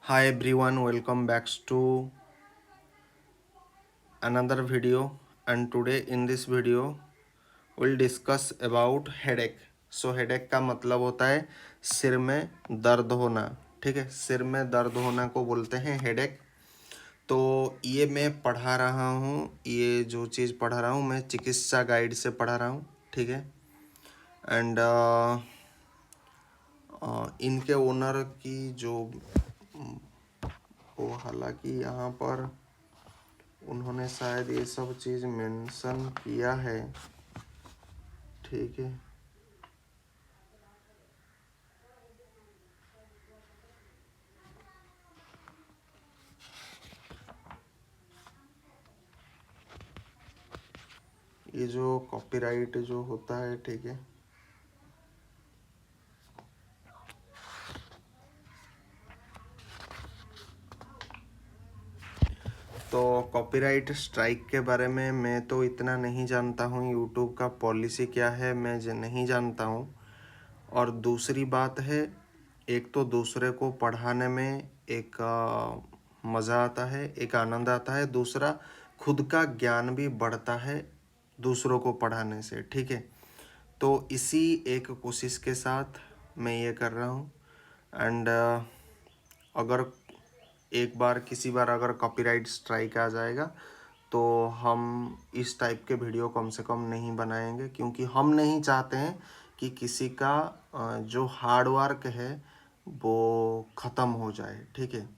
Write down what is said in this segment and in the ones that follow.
Hi everyone, welcome back to another video, and today in this video we'll discuss about headache. So headache का मतलब होता है सिर में दर्द होना। ठीक है, सिर में दर्द होना को बोलते हैं हेडेक। तो ये मैं पढ़ा रहा हूँ, ये जो चीज़ पढ़ा रहा हूँ मैं चिकित्सा गाइड से पढ़ा रहा हूँ। ठीक है, एंड इनके ओनर की जो वो हालांकि यहाँ पर उन्होंने शायद ये सब चीज़ मेंशन किया है। ठीक है, ये जो कॉपीराइट जो होता है, ठीक है, तो कॉपीराइट स्ट्राइक के बारे में मैं तो इतना नहीं जानता हूँ, यूट्यूब का पॉलिसी क्या है मैं नहीं जानता हूँ। और दूसरी बात है, एक तो दूसरे को पढ़ाने में एक मज़ा आता है, एक आनंद आता है, दूसरा खुद का ज्ञान भी बढ़ता है दूसरों को पढ़ाने से। ठीक है, तो इसी एक कोशिश के साथ मैं ये कर रहा हूँ। एंड अगर एक बार किसी बार अगर कॉपीराइट स्ट्राइक आ जाएगा तो हम इस टाइप के वीडियो कम से कम नहीं बनाएंगे, क्योंकि हम नहीं चाहते हैं कि किसी का जो हार्ड वर्क है वो ख़त्म हो जाए। ठीक है,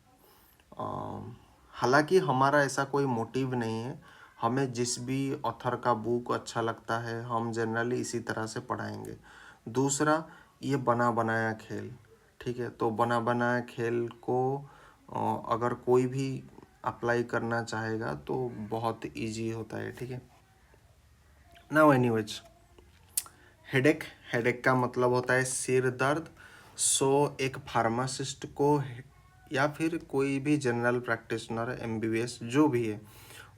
हालांकि हमारा ऐसा कोई मोटिव नहीं है, हमें जिस भी ऑथर का बुक अच्छा लगता है हम जनरली इसी तरह से पढ़ाएंगे। दूसरा, ये बना बनाया खेल। ठीक है, तो बना बनाया खेल को अगर कोई भी अप्लाई करना चाहेगा तो बहुत इजी होता है। ठीक है, नाउ एनीवेज, हेडेक, हेडेक का मतलब होता है सिर दर्द। सो एक फार्मासिस्ट को या फिर कोई भी जनरल प्रैक्टिशनर एमबीबीएस जो भी है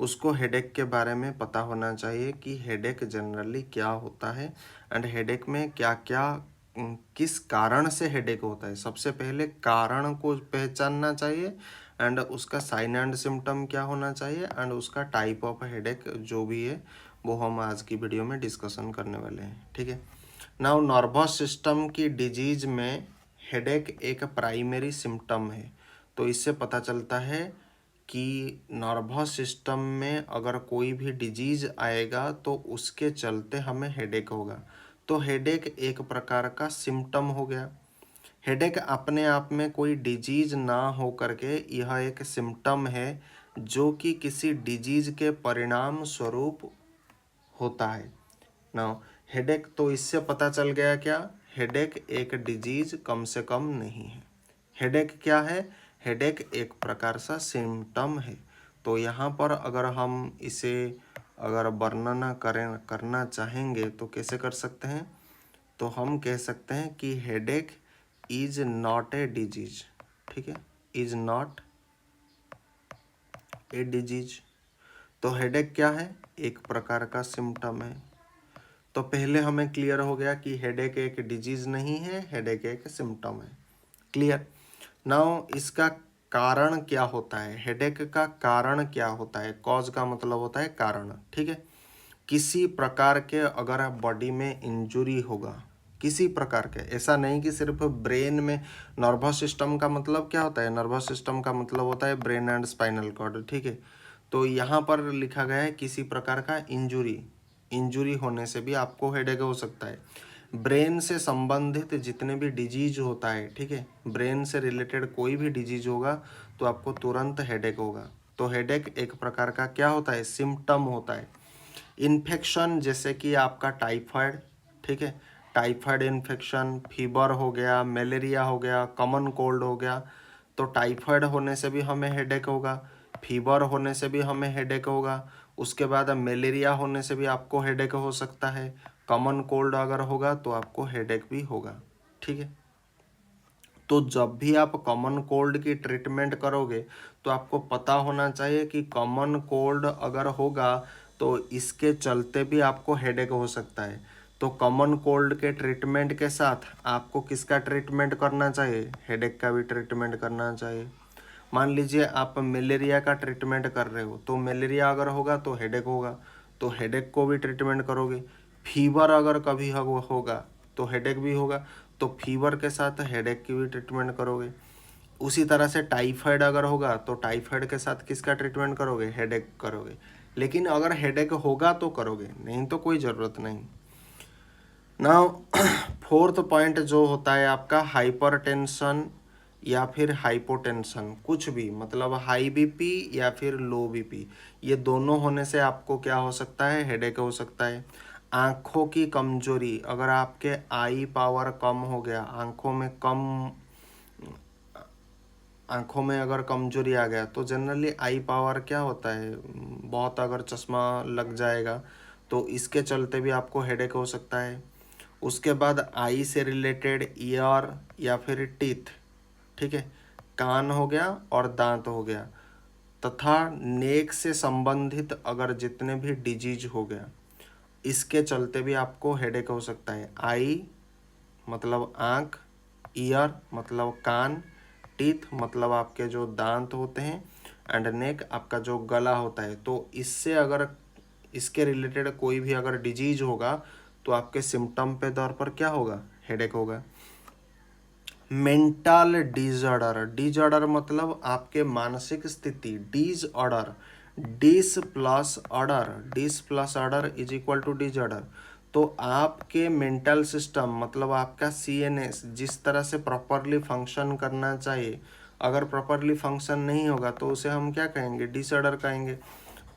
उसको हेडेक के बारे में पता होना चाहिए कि हेडेक जनरली क्या होता है एंड हेडेक में क्या क्या किस कारण से हेडेक होता है। सबसे पहले कारण को पहचानना चाहिए एंड उसका साइन एंड सिम्टम क्या होना चाहिए एंड उसका टाइप ऑफ हेडेक जो भी है वो हम आज की वीडियो में डिस्कशन करने वाले हैं। ठीक है, नाउ नर्वस सिस्टम की डिजीज में हेडेक एक प्राइमरी सिम्टम है। तो इससे पता चलता है कि नर्वस सिस्टम में अगर कोई भी डिजीज आएगा तो उसके चलते हमें हेडेक होगा। तो हेडेक एक प्रकार का सिम्टम हो गया। हेडेक अपने आप में कोई डिजीज ना हो करके यह एक सिम्टम है जो कि किसी डिजीज के परिणाम स्वरूप होता है ना। हेडेक, तो इससे पता चल गया क्या, हेडेक एक डिजीज कम से कम नहीं है। हेडेक क्या है, हेडेक एक प्रकार सा सिम्टम है। तो यहाँ पर अगर हम इसे अगर वर्णन करना चाहेंगे तो कैसे कर सकते हैं, तो हम कह सकते हैं कि headache is not a disease. ठीक है, इज नॉट ए डिजीज। तो हेडेक क्या है, एक प्रकार का सिम्टम है। तो पहले हमें क्लियर हो गया कि हेडेक एक डिजीज नहीं है, हेडेक एक सिम्टम है। क्लियर। नाउ इसका कारण क्या होता है, हेडेक का कारण क्या होता है। कॉज का मतलब होता है कारण। ठीक है, किसी प्रकार के अगर बॉडी में इंजुरी होगा, किसी प्रकार के, ऐसा नहीं कि सिर्फ ब्रेन में। नर्वस सिस्टम का मतलब क्या होता है, नर्वस सिस्टम का मतलब होता है ब्रेन एंड स्पाइनल कॉर्ड। ठीक है, तो यहाँ पर लिखा गया है किसी प्रकार का इंजुरी, इंजुरी होने से भी आपको हेडेक हो सकता है। ब्रेन से संबंधित जितने भी डिजीज होता है, ठीक है, ब्रेन से रिलेटेड कोई भी डिजीज होगा तो आपको तुरंत हेडेक होगा। तो हेडेक एक प्रकार का क्या होता है, सिम्टम होता है। इन्फेक्शन जैसे कि आपका टाइफाइड, ठीक है, टाइफाइड इन्फेक्शन, फीवर हो गया, मलेरिया हो गया, कॉमन कोल्ड हो गया। तो टाइफाइड होने से भी हमें हेडेक होगा, फीवर होने से भी हमें हेडेक होगा, उसके बाद मलेरिया होने से भी आपको हेडेक हो सकता है, कॉमन कोल्ड अगर होगा तो आपको हेडेक भी होगा। ठीक है, तो जब भी आप कॉमन कोल्ड की ट्रीटमेंट करोगे तो आपको पता होना चाहिए कि कॉमन कोल्ड अगर होगा तो इसके चलते भी आपको हेडेक हो सकता है। तो कॉमन कोल्ड के ट्रीटमेंट के साथ आपको किसका ट्रीटमेंट करना चाहिए, हेडेक का भी ट्रीटमेंट करना चाहिए। मान लीजिए आप मलेरिया का ट्रीटमेंट कर रहे हो, तो मलेरिया अगर होगा तो हेडेक होगा, तो हेडेक को भी ट्रीटमेंट करोगे। फीवर अगर कभी होगा तो हेडेक भी होगा, तो फीवर के साथ हेडेक की भी ट्रीटमेंट करोगे। उसी तरह से टाइफाइड अगर होगा तो टाइफाइड के साथ किसका ट्रीटमेंट करोगे, हेडेक करोगे। लेकिन अगर हेडेक होगा तो करोगे, नहीं तो कोई ज़रूरत नहीं। नाउ फोर्थ पॉइंट जो होता है आपका हाइपरटेंशन या फिर हाइपोटेंशन, कुछ भी मतलब हाई बीपी या फिर लो बीपी, ये दोनों होने से आपको क्या हो सकता है, हेडेक हो सकता है। आँखों की कमजोरी, अगर आपके आई पावर कम हो गया, आँखों में अगर कमजोरी आ गया, तो जनरली आई पावर क्या होता है, बहुत अगर चश्मा लग जाएगा तो इसके चलते भी आपको हेडेक हो सकता है। उसके बाद आई से रिलेटेड ईयर या फिर टीथ, ठीक है, कान हो गया और दांत हो गया, तथा नेक से संबंधित अगर जितने भी डिजीज हो गया, इसके चलते भी आपको हेडेक हो सकता है। आई मतलब आँख, ईयर मतलब कान, टीथ मतलब आपके जो दांत होते हैं, एंड नेक आपका जो गला होता है। तो इससे अगर इसके रिलेटेड कोई भी अगर डिजीज होगा तो आपके सिम्टम पे तौर पर क्या होगा, हेडेक होगा। मेंटल डिसऑर्डर, डिसऑर्डर मतलब आपके मानसिक स्थिति, disorder, dis plus order is equal to disorder. तो आपके मेंटल सिस्टम मतलब आपका सीएनएस जिस तरह से प्रॉपरली फंक्शन करना चाहिए, अगर प्रॉपरली फंक्शन नहीं होगा तो उसे हम क्या कहेंगे, डिसऑर्डर कहेंगे।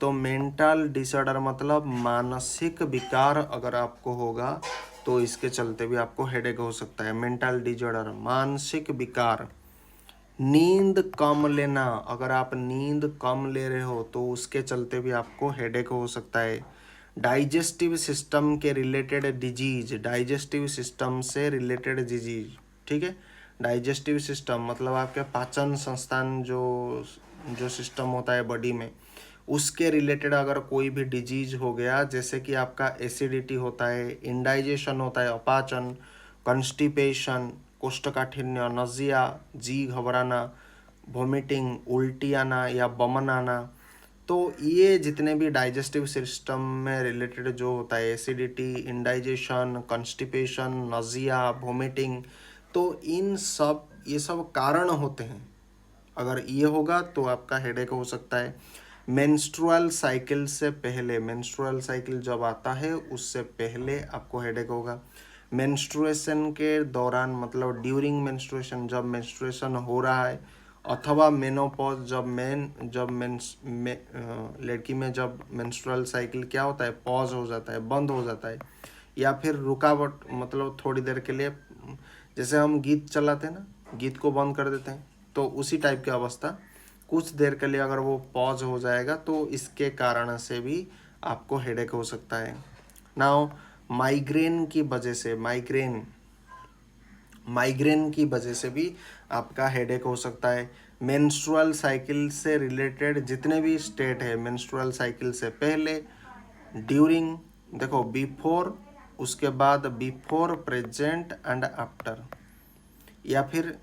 तो मेंटल डिसऑर्डर मतलब मानसिक विकार अगर आपको होगा तो इसके चलते भी आपको हेडेक हो सकता है। मेंटल डिसऑर्डर, मानसिक विकार। नींद कम लेना, अगर आप नींद कम ले रहे हो तो उसके चलते भी आपको हेडेक हो सकता है। डाइजेस्टिव सिस्टम के रिलेटेड डिजीज, डाइजेस्टिव सिस्टम से रिलेटेड डिजीज, ठीक है। डाइजेस्टिव सिस्टम मतलब आपके पाचन संस्थान जो जो सिस्टम होता है बॉडी में, उसके रिलेटेड अगर कोई भी डिजीज हो गया, जैसे कि आपका एसिडिटी होता है, इंडाइजेशन होता है, अपाचन, कॉन्स्टिपेशन, कोष्ठकाठिन्य, नजिया, जी घबराना, वोमिटिंग, उल्टी आना या बमन आना, तो ये जितने भी डाइजेस्टिव सिस्टम में रिलेटेड जो होता है, acidity, indigestion, constipation, nausea, vomiting, तो ये सब कारण होते हैं। अगर ये होगा तो आपका हेडेक हो सकता है। मेंस्ट्रुअल साइकिल से पहले, मेंस्ट्रुअल साइकिल जब आता है उससे पहले आपको हेडेक होगा। मेंस्ट्रुएशन के दौरान मतलब ड्यूरिंग मेंस्ट्रुएशन, जब मेंस्ट्रुएशन हो रहा है, अथवा मेनोपॉज, लड़की में जब मेंस्ट्रुअल साइकिल क्या होता है, पॉज हो जाता है, बंद हो जाता है, या फिर रुकावट मतलब थोड़ी देर के लिए, जैसे हम गीत चलाते हैं ना, गीत को बंद कर देते हैं, तो उसी टाइप की अवस्था, कुछ देर के लिए अगर वो पॉज हो जाएगा तो इसके कारण से भी आपको हेडेक हो सकता है। नाउ माइग्रेन की वजह से, माइग्रेन की वजह से भी आपका हेडेक हो सकता है। मेंस्ट्रुअल साइकिल से रिलेटेड जितने भी स्टेट है, मेंस्ट्रुअल साइकिल से पहले, ड्यूरिंग, देखो बिफोर, उसके बाद बिफोर, प्रेजेंट एंड आफ्टर, या फिर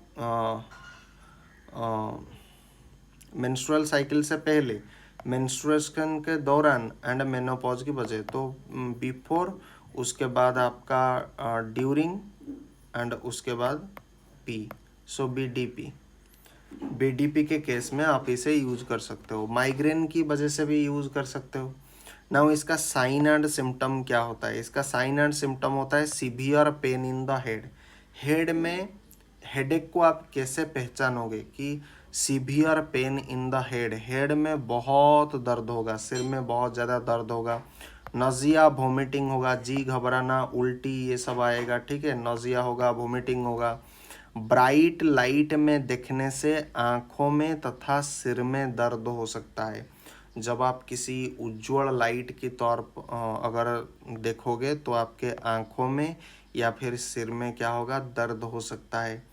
मेंस्ट्रुअल साइकिल से पहले, मेंस्ट्रुएशन के दौरान एंड मेनोपॉज की वजह, तो बिफोर, उसके बाद आपका ड्यूरिंग एंड उसके बाद पी, सो बीडीपी के केस में आप इसे यूज कर सकते हो। माइग्रेन की वजह से भी यूज कर सकते हो। नाउ इसका साइन एंड सिम्टम क्या होता है, इसका साइन एंड सिम्टम होता है severe pain in the head. Head में हेडेक को आप कैसे पहचानोगे कि severe pain in the head, head में बहुत दर्द होगा, सिर में बहुत ज़्यादा दर्द होगा, नजिया, वोमिटिंग होगा, जी घबराना, उल्टी, ये सब आएगा, ठीक है, नजिया होगा, वोमिटिंग होगा। ब्राइट लाइट में देखने से आँखों में तथा सिर में दर्द हो सकता है। जब आप किसी उज्ज्वल लाइट की अगर देखोगे तो आपके आँखों में या फिर सिर में क्या होगा, दर्द हो सकता है।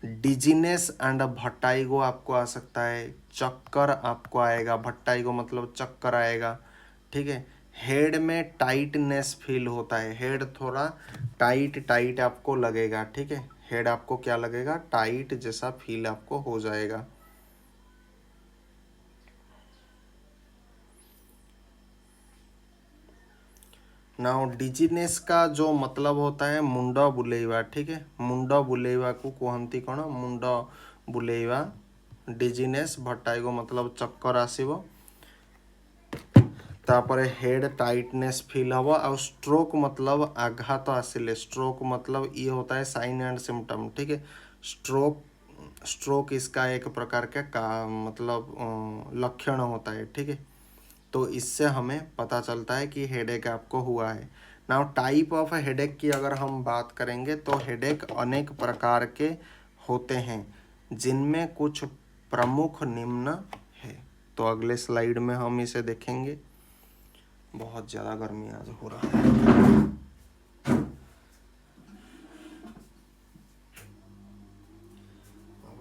डिजीनेस एंड भट्टाइगो आपको आ सकता है, चक्कर आपको आएगा, भट्टाइगो मतलब चक्कर आएगा, ठीक है। हेड में टाइटनेस फील होता है, हेड थोड़ा टाइट टाइट आपको लगेगा, ठीक है, हेड आपको क्या लगेगा, टाइट जैसा फील आपको हो जाएगा। नाउ डिजीनेस का जो मतलब होता है मुंड बुलेइवा, ठीक है। मुंड बुलेइवा को कहती कौन, मुंड बुलेइवा। डिजीनेस भट्टाइगो मतलब चक्कर आसीबो, तापरे हेड टाइटनेस फील हबो। और स्ट्रोक मतलब आघात आसिले, स्ट्रोक मतलब ये होता है साइन एंड सिम्टम, ठीक है। स्ट्रोक इसका एक प्रकार का मतलब लक्षण होता है, ठीक है। तो इससे हमें पता चलता है कि हेडेक आपको हुआ है। नाउ टाइप ऑफ हेडेक की अगर हम बात करेंगे तो हेडेक अनेक प्रकार के होते हैं, जिनमें कुछ प्रमुख निम्न है। तो अगले स्लाइड में हम इसे देखेंगे। बहुत ज़्यादा गर्मी आज हो रहा है,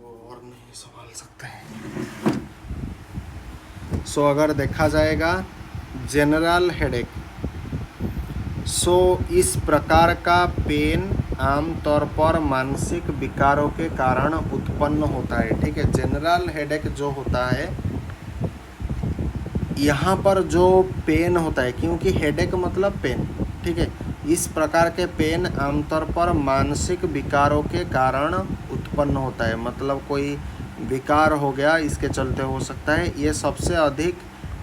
और नहीं संभाल सकते हैं। सो अगर देखा जाएगा जनरल हेडेक, सो इस प्रकार का पेन आमतौर पर मानसिक विकारों के कारण उत्पन्न होता है, ठीक है। जनरल हेडेक जो होता है, यहाँ पर जो पेन होता है, क्योंकि हेडेक मतलब पेन, ठीक है। इस प्रकार के पेन आमतौर पर मानसिक विकारों के कारण उत्पन्न होता है, मतलब कोई विकार हो गया इसके चलते हो सकता है। ये सबसे अधिक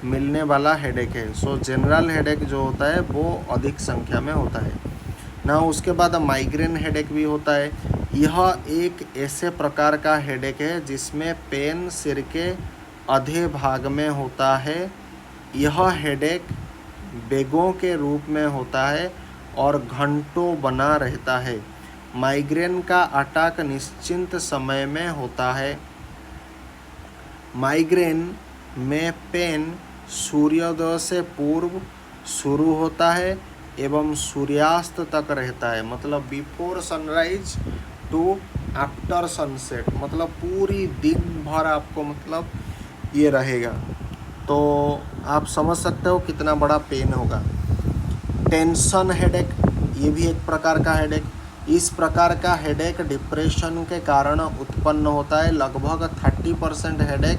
मिलने वाला हेडेक है। सो जनरल हेडेक जो होता है वो अधिक संख्या में होता है ना। उसके बाद माइग्रेन हेडेक भी होता है। यह एक ऐसे प्रकार का हेडेक है जिसमें पेन सिर के आधे भाग में होता है। यह हेडेक बेगों के रूप में होता है और घंटों बना रहता है। माइग्रेन का अटैक निश्चित समय में होता है। माइग्रेन में पेन सूर्योदय से पूर्व शुरू होता है एवं सूर्यास्त तक रहता है, मतलब before sunrise to after sunset, मतलब पूरी दिन भर आपको मतलब ये रहेगा। तो आप समझ सकते हो कितना बड़ा पेन होगा। टेंशन हेडेक, ये भी एक प्रकार का हेडेक। इस प्रकार का हेडेक डिप्रेशन के कारण उत्पन्न होता है। लगभग 30% हेडेक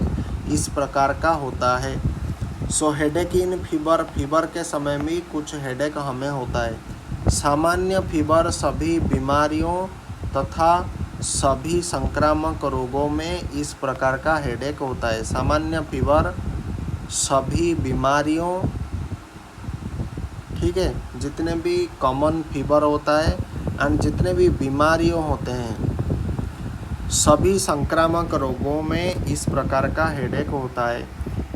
इस प्रकार का होता है। सो हेडेक इन फीवर, फीवर के समय में कुछ हेडेक हमें होता है। सामान्य फीवर सभी बीमारियों तथा सभी संक्रामक रोगों में इस प्रकार का हेडेक होता है। सामान्य फीवर सभी बीमारियों, ठीक है, जितने भी कॉमन फीवर होता है एंड जितने भी बीमारियों होते हैं, सभी संक्रामक रोगों में इस प्रकार का हेडेक होता है।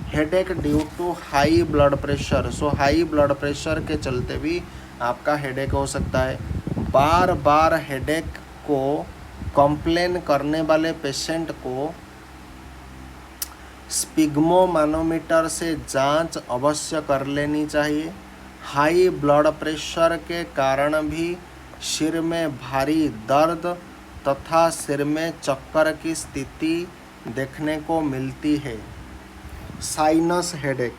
Headache due to high blood pressure, so high blood pressure के चलते भी आपका हेडेक हो सकता है। बार बार हेडेक को कंप्लेन करने वाले पेशेंट को स्पिग्मोमानोमीटर से जांच अवश्य कर लेनी चाहिए। हाई ब्लड प्रेशर के कारण भी सिर में भारी दर्द तथा सिर में चक्कर की स्थिति देखने को मिलती है। साइनस हेडेक,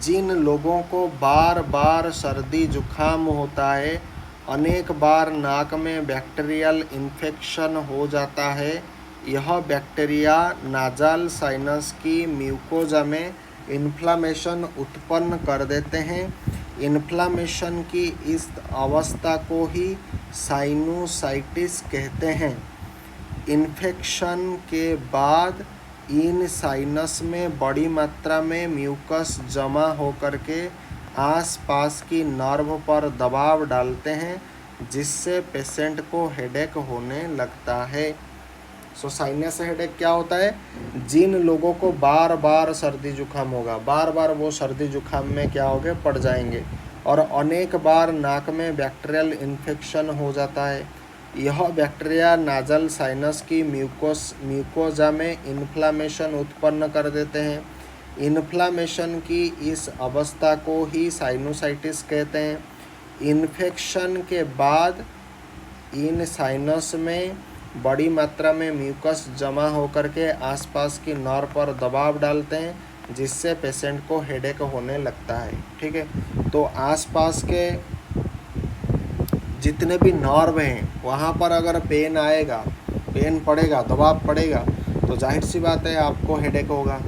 जिन लोगों को बार बार सर्दी जुखाम होता है, अनेक बार नाक में बैक्टीरियल इन्फेक्शन हो जाता है। यह बैक्टीरिया नाजाल साइनस की म्यूकोजा में इन्फ्लामेशन उत्पन्न कर देते हैं। इन्फ्लामेशन की इस अवस्था को ही साइनोसाइटिस कहते हैं। इन्फेक्शन के बाद इन साइनस में बड़ी मात्रा में म्यूकस जमा होकर के आसपास की नर्व पर दबाव डालते हैं, जिससे पेशेंट को हेडेक होने लगता है। सो साइनस हेडेक क्या होता है? जिन लोगों को बार बार सर्दी जुकाम होगा, बार बार वो सर्दी जुकाम में क्या होंगे, पड़ जाएंगे, और अनेक बार नाक में बैक्टीरियल इन्फेक्शन हो जाता है। यह बैक्टीरिया नाजल साइनस की म्यूकोजा में इन्फ्लामेशन उत्पन्न कर देते हैं। इन्फ्लामेशन की इस अवस्था को ही साइनोसाइटिस कहते हैं। इन्फेक्शन के बाद इन साइनस में बड़ी मात्रा में म्यूकस जमा होकर के आसपास की नर्व पर दबाव डालते हैं, जिससे पेशेंट को हेडेक होने लगता है। ठीक है, तो आसपास के जितने भी नर्व हैं वहाँ पर अगर पेन आएगा, पेन पड़ेगा, दबाव पड़ेगा, तो जाहिर सी बात है आपको हेडेक होगा।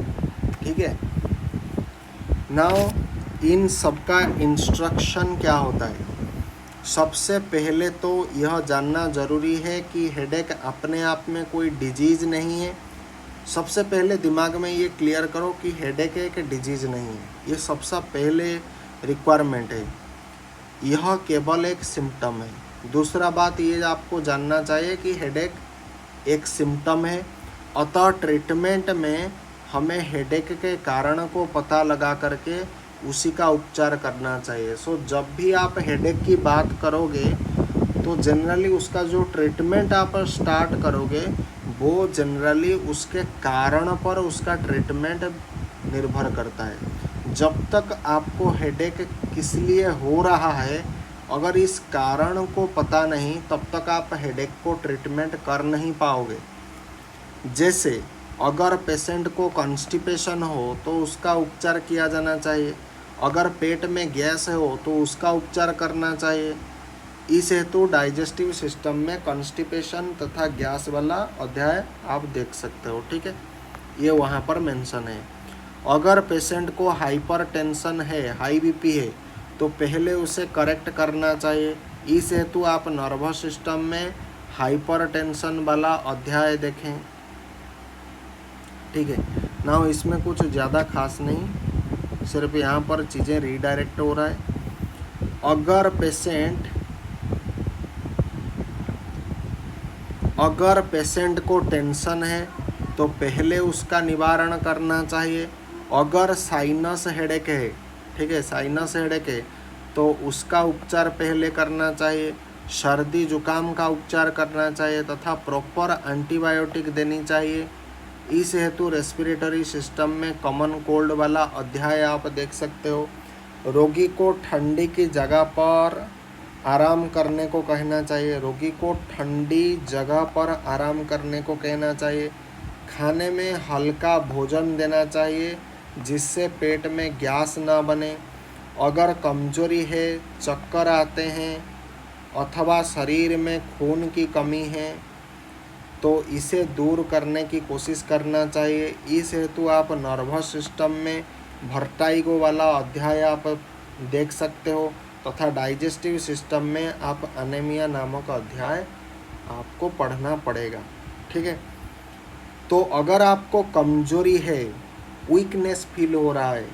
ठीक है, नाउ इन सबका इंस्ट्रक्शन क्या होता है? सबसे पहले तो यह जानना ज़रूरी है कि हेडेक अपने आप में कोई डिजीज़ नहीं है। सबसे पहले दिमाग में ये क्लियर करो कि हेडेक एक डिजीज़ नहीं है, ये सबसे पहले रिक्वायरमेंट है, यह केवल एक सिम्टम है। दूसरा बात ये आपको जानना चाहिए कि हेडेक एक सिम्टम है, अतः ट्रीटमेंट में हमें हेडेक के कारण को पता लगा करके उसी का उपचार करना चाहिए। सो जब भी आप हेडेक की बात करोगे तो जनरली उसका जो ट्रीटमेंट आप स्टार्ट करोगे वो जनरली उसके कारण पर उसका ट्रीटमेंट निर्भर करता है। जब तक आपको हेडेक किस लिए हो रहा है, अगर इस कारण को पता नहीं, तब तक आप हेडेक को ट्रीटमेंट कर नहीं पाओगे। जैसे अगर पेशेंट को कॉन्स्टिपेशन हो तो उसका उपचार किया जाना चाहिए, अगर पेट में गैस हो तो उसका उपचार करना चाहिए। इस हेतु डाइजेस्टिव सिस्टम में कॉन्स्टिपेशन तथा गैस वाला अध्याय आप देख सकते हो, ठीक है, ये वहाँ पर मेंशन है। अगर पेशेंट को हाइपरटेंशन है, हाई बीपी है, तो पहले उसे करेक्ट करना चाहिए। इस हेतु आप नर्वस सिस्टम में हाइपरटेंशन वाला अध्याय देखें, ठीक है ना। इसमें कुछ ज़्यादा खास नहीं, सिर्फ यहाँ पर चीज़ें रीडायरेक्ट हो रहा है। अगर पेशेंट को टेंशन है तो पहले उसका निवारण करना चाहिए। अगर साइनस हेडेक है, ठीक है, साइनस हेडेक है तो उसका उपचार पहले करना चाहिए। सर्दी जुकाम का उपचार करना चाहिए तथा प्रॉपर एंटीबायोटिक देनी चाहिए। इस हेतु रेस्पिरेटरी सिस्टम में कॉमन कोल्ड वाला अध्याय आप देख सकते हो। रोगी को ठंडी की जगह पर आराम करने को कहना चाहिए, रोगी को ठंडी जगह पर आराम करने को कहना चाहिए। खाने में हल्का भोजन देना चाहिए जिससे पेट में गैस ना बने। अगर कमजोरी है, चक्कर आते हैं अथवा शरीर में खून की कमी है तो इसे दूर करने की कोशिश करना चाहिए। इस हेतु आप नर्वस सिस्टम में वर्टाइगो वाला अध्याय आप देख सकते हो तथा डाइजेस्टिव सिस्टम में आप एनीमिया नामक अध्याय आपको पढ़ना पड़ेगा, ठीक है। तो अगर आपको कमजोरी है, वीकनेस फील हो रहा है,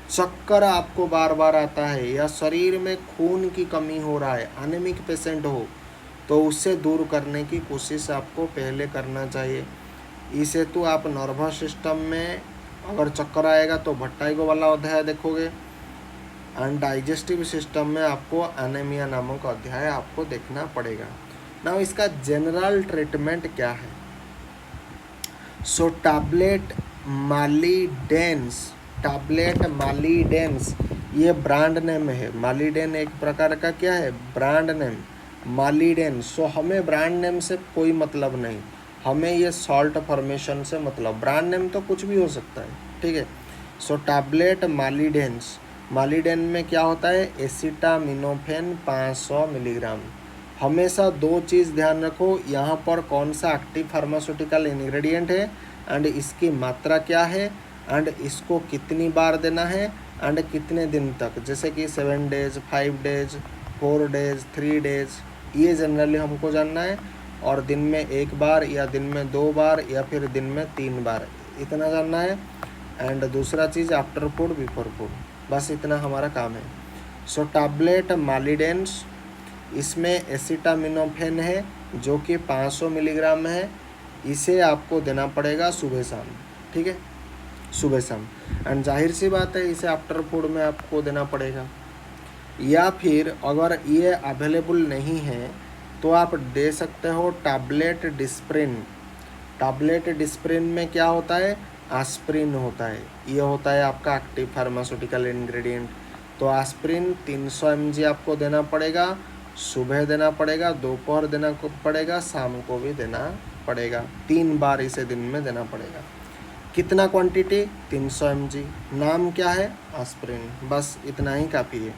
चक्कर आपको बार बार आता है या शरीर में खून की कमी हो रहा है, एनीमिक पेशेंट हो, तो उससे दूर करने की कोशिश आपको पहले करना चाहिए। इस हेतु आप नर्वस सिस्टम में अगर चक्कर आएगा तो वर्टाइगो वाला अध्याय देखोगे एंड डाइजेस्टिव सिस्टम में आपको एनीमिया नामक अध्याय आपको देखना पड़ेगा। ना इसका जनरल ट्रीटमेंट क्या है? सो टैबलेट मालीडेंस ये ब्रांड नेम है। मालीडेन एक प्रकार का क्या है? Brand name, मालीडेन। सो हमें ब्रांड नेम से कोई मतलब नहीं, हमें ये सॉल्ट फॉर्मेशन से मतलब। ब्रांड नेम तो कुछ भी हो सकता है, ठीक है। सो टैबलेट मालीडेन में क्या होता है? Acetaminophen 500 milligram. हमेशा दो चीज़ ध्यान रखो, यहाँ पर कौन सा एक्टिव फार्मास्यूटिकल इंग्रेडिएंट है एंड इसकी मात्रा क्या है एंड इसको कितनी बार देना है एंड कितने दिन तक, जैसे कि 7 डेज, 5 डेज, 4 डेज, 3 डेज, ये जनरली हमको जानना है। और दिन में 1 बार या दिन में 2 बार या फिर दिन में 3 बार, इतना जानना है। एंड दूसरा चीज़ आफ्टर फूड, बिफोर फूड, बस इतना हमारा काम है। सो टैबलेट मालीडेंस, इसमें एसिटामिनोफेन है जो कि 500 मिलीग्राम है, इसे आपको देना पड़ेगा सुबह शाम, ठीक है, सुबह शाम। एंड जाहिर सी बात है इसे आफ्टर फूड में आपको देना पड़ेगा। या फिर अगर ये अवेलेबल नहीं है तो आप दे सकते हो टैबलेट डिस्प्रिन। टैबलेट डिस्प्रिन में क्या होता है? एस्प्रिन होता है, ये होता है आपका एक्टिव फार्मास्यूटिकल इंग्रेडिएंट। तो एस्प्रिन 300 mg आपको देना पड़ेगा, सुबह देना पड़ेगा, दोपहर देना पड़ेगा, शाम को भी देना पड़ेगा। 3 बार इसे दिन में देना पड़ेगा। कितना क्वांटिटी? 300 mg। नाम क्या है? एस्प्रिन। बस इतना ही काफ़ी है।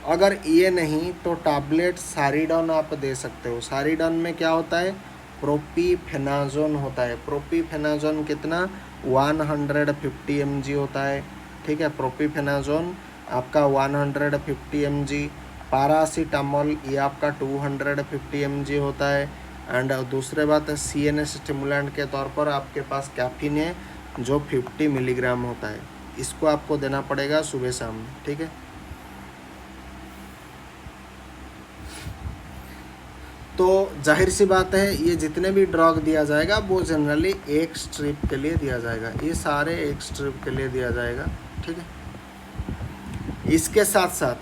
अगर ये नहीं तो टैबलेट सारिडॉन आप दे सकते हो। सारिडॉन में क्या होता है? प्रोपीफेनाजोन होता है। प्रोपीफेनाजोन कितना? 150 mg होता है, ठीक है, प्रोपीफेनाजोन। आपका 150 mg, पैरासीटामोल ये आपका 250 mg होता है। एंड दूसरे बात है CNS स्टिमुलेंट के तौर पर आपके पास कैफीन है जो 50 मिलीग्राम होता है, इसको आपको देना पड़ेगा सुबह शाम, ठीक है। तो जाहिर सी बात है ये जितने भी ड्रग दिया जाएगा वो जनरली एक स्ट्रिप के लिए दिया जाएगा, ये सारे एक स्ट्रिप के लिए दिया जाएगा, ठीक है। इसके साथ साथ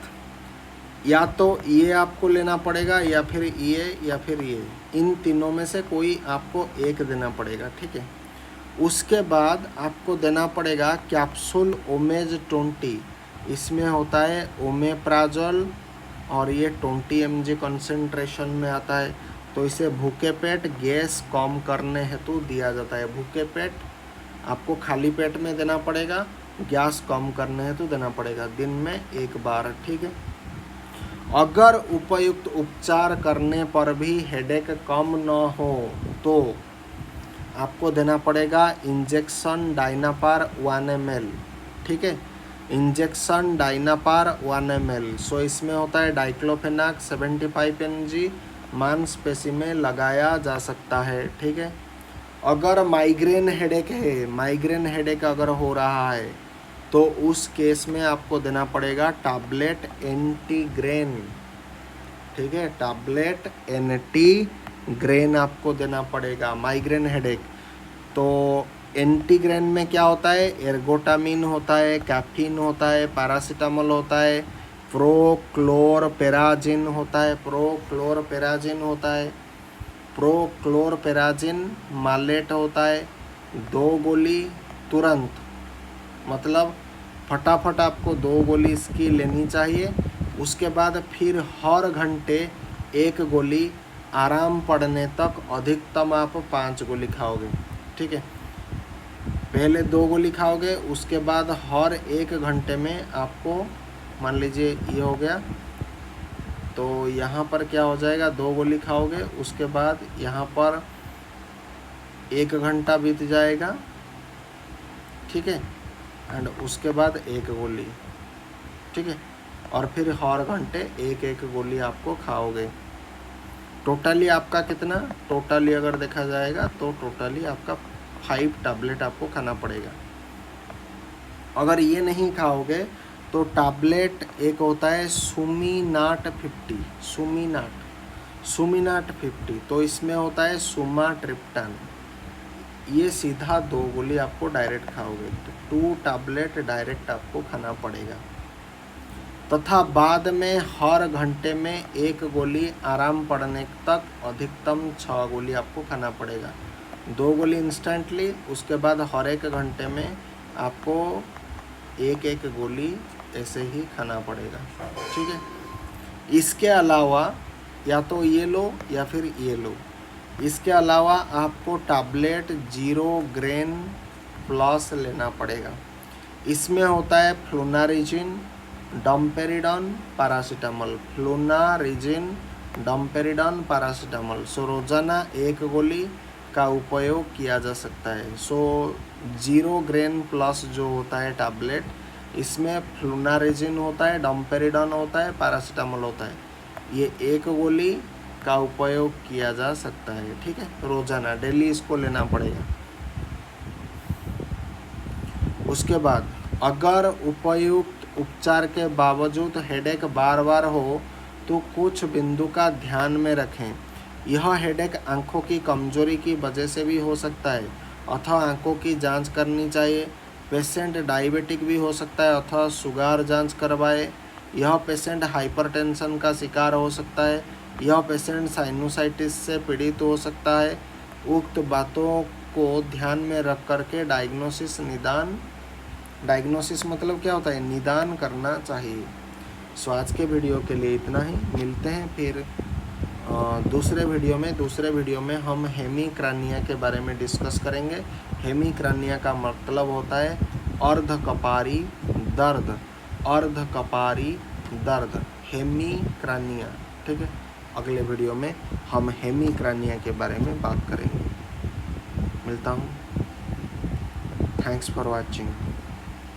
या तो ये आपको लेना पड़ेगा या फिर ये, इन तीनों में से कोई आपको एक देना पड़ेगा, ठीक है। उसके बाद आपको देना पड़ेगा कैप्सूल ओमेज 20, इसमें होता है ओमेप्राजोल और ये 20 mg कंसंट्रेशन में आता है। तो इसे भूखे पेट गैस कम करने हेतु दिया जाता है। भूखे पेट आपको खाली पेट में देना पड़ेगा, गैस कम करने हेतु देना पड़ेगा, दिन में एक बार, ठीक है। अगर उपयुक्त उपचार करने पर भी हेडेक कम न हो तो आपको देना पड़ेगा इंजेक्शन डायनापार 1 ml, ठीक है। इंजेक्शन डायनापार 1 ml, सो इसमें होता है डाइक्लोफेनाक 75 mg, मांसपेशी में लगाया जा सकता है, ठीक है। अगर माइग्रेन हेडेक अगर हो रहा है तो उस केस में आपको देना पड़ेगा टैबलेट एंटीग्रेन, ठीक है। टैबलेट एंटीग्रेन आपको देना पड़ेगा माइग्रेन हेडेक। तो एंटीग्रेन में क्या होता है, एर्गोटामिन होता है, कैफीन होता है, पैरासीटामोल होता है, प्रोक्लोरपेराजिन मालेट होता है। 2 गोली तुरंत, मतलब फटाफट आपको 2 गोली इसकी लेनी चाहिए। उसके बाद फिर हर घंटे 1 गोली, आराम पड़ने तक अधिकतम आप 5 गोली खाओगे, ठीक है। पहले 2 गोली खाओगे, उसके बाद हर 1 घंटे में आपको, मान लीजिए ये हो गया, तो यहाँ पर क्या हो जाएगा, 2 गोली खाओगे, उसके बाद यहाँ पर 1 घंटा बीत जाएगा, ठीक है। एंड उसके बाद 1 गोली, ठीक है। और फिर हर घंटे 1 गोली आपको खाओगे। टोटली आपका कितना, टोटली अगर देखा जाएगा तो टोटली आपका 5 टैबलेट आपको खाना पड़ेगा। अगर ये नहीं खाओगे तो टैबलेट एक होता है सुमीनाट 50, तो इसमें होता है सुमाट्रिप्टन, ये सीधा 2 गोली आपको डायरेक्ट खाओगे, तो 2 टैबलेट डायरेक्ट आपको खाना पड़ेगा। तथा बाद में हर घंटे में 1 गोली, आराम पड़ने तक अधिकतम 6 गोली आपको खाना पड़ेगा। 2 गोली इंस्टेंटली, उसके बाद हर 1 घंटे में आपको 1 गोली ऐसे ही खाना पड़ेगा, ठीक है। इसके अलावा या तो ये लो या फिर ये लो, इसके अलावा आपको टैबलेट 0 ग्रेन प्लस लेना पड़ेगा। इसमें होता है फ्लोनारिजिन, डम्पेरिडन, पैरासीटामोल, सो रोजाना 1 गोली का उपयोग किया जा सकता है। सो 0 ग्रेन प्लस जो होता है टैबलेट, इसमें फ्लोनारिजिन होता है, डम्पेरिडन होता है, पैरासीटामोल होता है, ये 1 गोली का उपयोग किया जा सकता है, ठीक है। रोजाना डेली इसको लेना पड़ेगा। उसके बाद अगर उपयुक्त उपचार के बावजूद हेडेक बार बार हो तो कुछ बिंदु का ध्यान में रखें। यह हेडेक आंखों की कमजोरी की वजह से भी हो सकता है अथवा आंखों की जांच करनी चाहिए। पेशेंट डायबिटिक भी हो सकता है अथवा शुगर जांच करवाए। यह पेशेंट हाइपरटेंशन का शिकार हो सकता है। यह पेशेंट साइनोसाइटिस से पीड़ित हो सकता है। उक्त बातों को ध्यान में रख करके डायग्नोसिस मतलब क्या होता है, निदान करना चाहिए। सो आज के वीडियो के लिए इतना ही, मिलते हैं फिर दूसरे वीडियो में हम हेमिक्रानिया के बारे में डिस्कस करेंगे। हेमिक्रानिया का मतलब होता है अर्धकपारी दर्द, हेमिक्रानिया, ठीक है। अगले वीडियो में हम हेमिक्रानिया के बारे में बात करेंगे। मिलता हूँ। Thanks for watching.